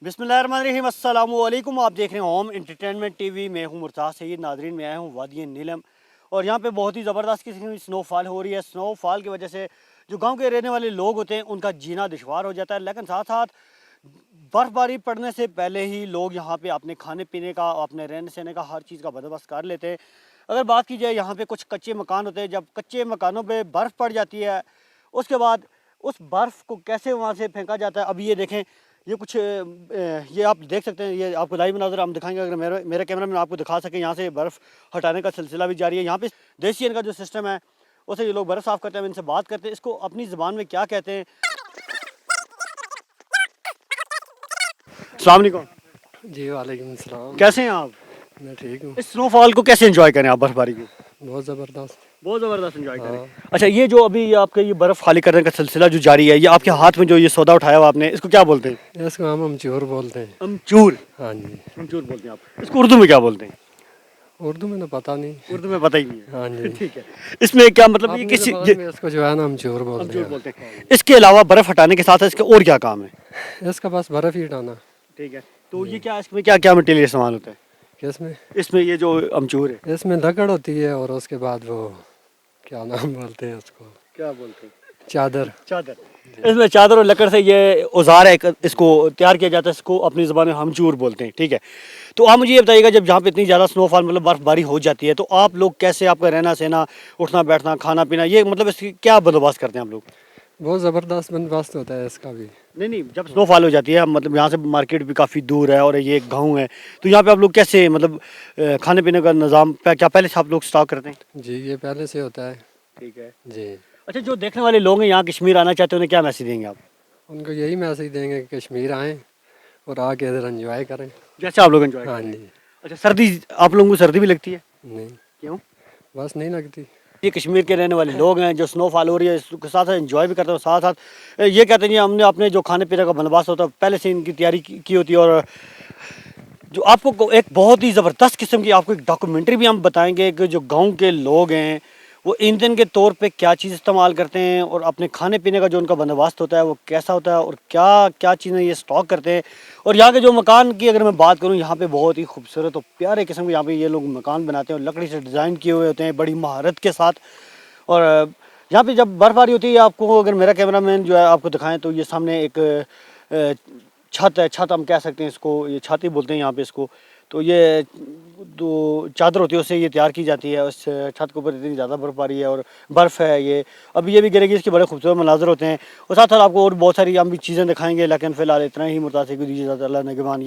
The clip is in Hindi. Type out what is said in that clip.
बिस्मिल्लाहिर्रहमानिर्रहीम, अस्सलामु अलैकुम। आप देख रहे हैं होम एंटरटेनमेंट टीवी। मैं हूं मुर्ताज़ सईद। नाजरीन, मैं आया हूं वादी नीलम और यहाँ पे बहुत ही ज़बरदस्त किस्म की स्नोफॉल हो रही है। स्नोफॉल की वजह से जो गांव के रहने वाले लोग होते हैं उनका जीना दुश्वार हो जाता है, लेकिन साथ साथ बर्फ़बारी पड़ने से पहले ही लोग यहाँ पे अपने खाने पीने का, अपने रहने सहने का, हर चीज़ का बंदोबस्त कर लेते हैं। अगर बात की जाए, यहाँ पे कुछ कच्चे मकान होते हैं। जब कच्चे मकानों पे बर्फ़ पड़ जाती है, उसके बाद उस बर्फ़ को कैसे वहाँ से फेंका जाता है। अभी ये देखें, ये कुछ ये आप देख सकते हैं, ये आपको लाइव नज़र हम दिखाएंगे। अगर मेरा कैमरा मैन आपको दिखा सके, यहाँ से बर्फ़ हटाने का सिलसिला भी जारी है। यहाँ पे देसी इनका जो सिस्टम है, उससे ये लोग बर्फ़ साफ़ करते हैं। हम इनसे बात करते हैं, इसको अपनी ज़बान में क्या कहते हैं। अस्सलाम वालेकुम। जी वालेकुम सलाम। कैसे हैं आप? मैं ठीक हूँ। इस स्नोफॉल को कैसे एंजॉय करें आप, बर्फबारी को? बहुत ज़बरदस्त। बहुत ज़बरदस्त एंजॉय करें। हाँ। अच्छा, ये जो अभी आपके ये बर्फ़ खाली करने का सिलसिला जो जारी है, ये आपके हाथ में जो ये सौदा उठाया हुआ आपने, इसको क्या बोलते हैं? इसको हम अमचूर बोलते हैं। अमचूर। हाँ जी। अमचूर बोलते हैं आप। इसको उर्दू में क्या बोलते हैं? उर्दू में तो पता नहीं। उर्दू में पता ही नहीं है। हाँ जी। ठीक है। इसमें क्या मतलब, ये अपनी किस ज़बान में इसको जो है ना अमचूर बोलते अमचूर हैं। बोलते हैं। इसके अलावा बर्फ़ हटाने के साथ इसके और क्या काम है? इसका बस बर्फ़ ही डालना। ठीक है। तो ये क्या, इसमें क्या क्या मटेरियल इस्तेमाल होता है? किसमें? इसमें ये जो अमचूर है, इसमें लकड़ होती है और उसके बाद वो क्या नाम बोलते हैं उसको, क्या बोलते हैं? चादर। चादर। इसमें चादर और लकड़ से ये औजार है, इसको तैयार किया जाता है। इसको अपनी ज़बान में हमचूर बोलते हैं। ठीक है। तो आप मुझे ये बताइएगा, जब यहाँ पे इतनी ज़्यादा स्नोफॉल मतलब बर्फ़बारी हो जाती है, तो आप लोग कैसे, आपका रहना सहना, उठना बैठना, खाना पीना, ये मतलब इसकी क्या बंदोबस्त करते हैं आप लोग? बहुत ज़बरदस्त बंदोबस्त होता है इसका भी। नहीं नहीं, जब स्नोफॉल हो जाती है, मतलब यहाँ से मार्केट भी काफ़ी दूर है और ये एक गाँव है, तो यहाँ पे आप लोग कैसे, मतलब खाने पीने का निज़ाम क्या पहले से आप लोग स्टॉक करते हैं? जी ये पहले से होता है। ठीक है। जी। अच्छा, जो देखने वाले लोग हैं यहाँ कश्मीर आना चाहते हैं, उन्हें क्या मैसेज देंगे आप? उनको यही मैसेज देंगे कि कश्मीर आएँ और आके इधर एंजॉय करें। जैसे आप लोग एंजॉय हाँ करें। जी। अच्छा, सर्दी, आप लोगों को सर्दी भी लगती है? नहीं, क्यों? बस नहीं लगती। ये कश्मीर के रहने वाले लोग हैं, जो स्नोफॉल हो रही है इसके साथ साथ एंजॉय भी करते हैं, और साथ साथ ये कहते हैं कि हमने अपने जो खाने पीने का बंदोबस्त होता है पहले से इनकी तैयारी की होती है। और जो आपको एक बहुत ही ज़बरदस्त किस्म की आपको एक डॉक्यूमेंट्री भी हम बताएंगे कि जो गांव के लोग हैं वो ईंधन के तौर पे क्या चीज़ इस्तेमाल करते हैं, और अपने खाने पीने का जो उनका बंदोबस्त होता है वो कैसा होता है, और क्या क्या चीज़ें ये स्टॉक करते हैं। और यहाँ के जो मकान की अगर मैं बात करूँ, यहाँ पे बहुत ही खूबसूरत और प्यारे किस्म के यहाँ पे ये लोग मकान बनाते हैं, और लकड़ी से डिज़ाइन किए हुए होते हैं बड़ी महारत के साथ। और यहाँ पे जब बर्फ़बारी होती है, आपको अगर मेरा कैमरा मैन जो है आपको दिखाएं, तो ये सामने एक छत है। छत हम कह सकते हैं इसको, ये छाती बोलते हैं यहाँ पे इसको। तो ये जो चादर होती है उससे ये तैयार की जाती है। उस छत के ऊपर इतनी ज़्यादा बर्फ़बारी है और बर्फ़ है ये, अभी ये भी गिरेगी। इसके बड़े खूबसूरत मनाज़र होते हैं, और साथ साथ आपको और बहुत सारी हम भी चीज़ें दिखाएंगे, लेकिन फ़िलहाल इतना ही। मुर्ताज़ को दीजिए, अल्लाह निगहबान।